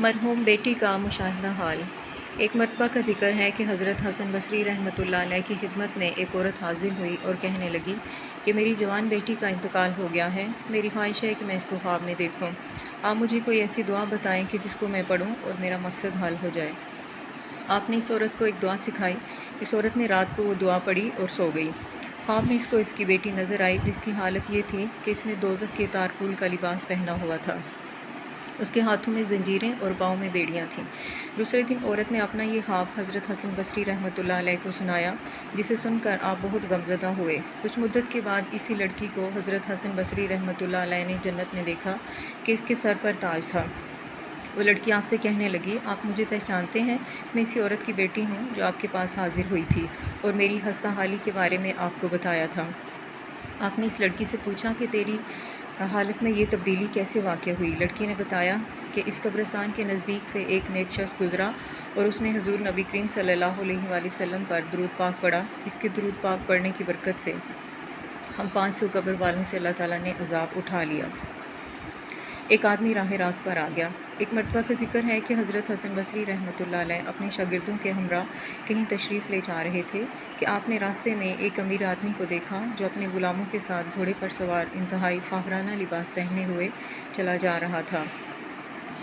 मरहूम बेटी का मुशाहिदा हाल। एक मरतबा का ज़िक्र है कि हज़रत हसन बसरी रहमतुल्लाह अलैह की खिदमत में एक औरत हाजिर हुई और कहने लगी कि मेरी जवान बेटी का इंतकाल हो गया है। मेरी ख्वाहिश है कि मैं इसको ख्वाब में देखूं। आप मुझे कोई ऐसी दुआ बताएं कि जिसको मैं पढ़ूं और मेरा मकसद हल हो जाए। आपने इस औरत को एक दुआ सिखाई। इस औरत ने रात को वो दुआ पढ़ी और सो गई। ख्वाब में इसको इसकी बेटी नज़र आई, जिसकी हालत ये थी कि इसने दोज़ख के तारकुल का लिबास पहना हुआ था। उसके हाथों में जंजीरें और पाँव में बेड़ियाँ थीं। दूसरे दिन औरत ने अपना ये ख्वाब हज़रत हसन बसरी रहमतुल्लाह अलैह को सुनाया, जिसे सुनकर आप बहुत गमज़दा हुए। कुछ मुद्दत के बाद इसी लड़की को हज़रत हसन बसरी रहमतुल्लाह अलैह ने जन्नत में देखा कि इसके सर पर ताज था। वो लड़की आपसे कहने लगी, आप मुझे पहचानते हैं? मैं इसी औरत की बेटी हूँ जो आपके पास हाजिर हुई थी और मेरी हस्ता हाली के बारे में आपको बताया था। आपने इस लड़की से पूछा कि तेरी हालत में ये तब्दीली कैसे वाक़या हुई। लड़की ने बताया कि इस कब्रिस्तान के नज़दीक से एक नेक शख्स गुज़रा और उसने हुज़ूर नबी करीम सल्लल्लाहु अलैहि वसल्लम पर दुरूद पाक पढ़ा। इसके दुरूद पाक पढ़ने की बरकत से हम 500 कब्र वालों से अल्लाह ताला ने अज़ाब उठा लिया। एक आदमी राह रास्त पर आ गया। एक मरतबा का ज़िक्र है कि हज़रत हसन बसरी रहमतुल्लाह अलैह अपने शागिर्दों के हमरा कहीं तशरीफ़ ले जा रहे थे कि आपने रास्ते में एक अमीर आदमी को देखा जो अपने ग़ुलामों के साथ घोड़े पर सवार इंतहाई फ़ाखराना लिबास पहने हुए चला जा रहा था।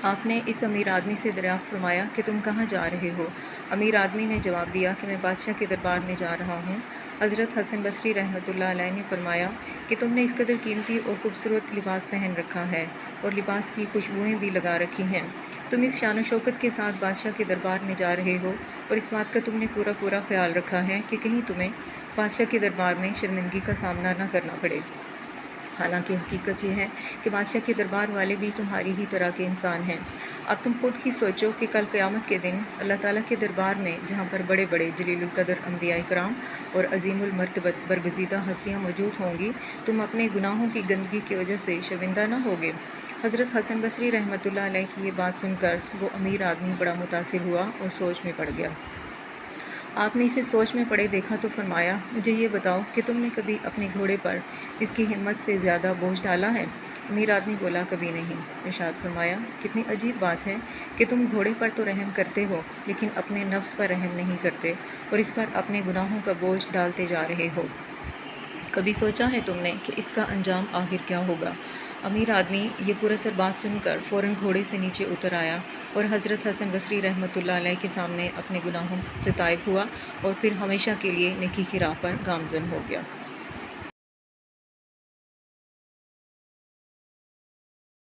आपने इस अमीर आदमी से दरियाफ़्त फरमाया कि तुम कहाँ जा रहे हो? अमीर आदमी ने जवाब दिया कि मैं बादशाह के दरबार में जा रहा हूँ। हज़रत हसन बसरी रहमतुल्लाह अलैह ने फरमाया कि तुमने इस कदर कीमती और खूबसूरत लिबास पहन रखा है और लिबास की खुशबुएँ भी लगा रखी हैं। तुम इस शान शौकत के साथ बादशाह के दरबार में जा रहे हो और इस बात का तुमने पूरा ख्याल रखा है कि कहीं तुम्हें बादशाह के दरबार में शर्मिंदगी का सामना न करना पड़े। हालांकि हकीकत ये है कि बादशाह के दरबार वाले भी तुम्हारी ही तरह के इंसान हैं। अब तुम खुद ही सोचो कि कल क़यामत के दिन अल्लाह ताला के दरबार में, जहाँ पर बड़े बड़े जलीलुल कदर अंबिया इकराम और अज़ीमुल मर्तबत बरगज़ीदा हस्तियाँ मौजूद होंगी, तुम अपने गुनाहों की गंदगी की वजह से शर्मिंदा न होगे। हज़रत हसन बसरी रहमतुल्लाह अलैह की ये बात सुनकर वो अमीर आदमी बड़ा मुतासिर हुआ और सोच में पड़ गया। आपने इसे सोच में पड़े देखा तो फरमाया, मुझे ये बताओ कि तुमने कभी अपने घोड़े पर इसकी हिम्मत से ज़्यादा बोझ डाला है? अमीर आदमी बोला, कभी नहीं। इरशाद फरमाया, कितनी अजीब बात है कि तुम घोड़े पर तो रहम करते हो लेकिन अपने नफ्स पर रहम नहीं करते और इस पर अपने गुनाहों का बोझ डालते जा रहे हो। कभी सोचा है तुमने कि इसका अंजाम आखिर क्या होगा? अमीर आदमी ये पुरअसर बात सुनकर फ़ौरन घोड़े से नीचे उतर आया और हज़रत हसन बसरी रहमतुल्लाह अलैह के सामने अपने गुनाहों से ताइब हुआ और फिर हमेशा के लिए नेकी की राह पर गामज़न हो गया।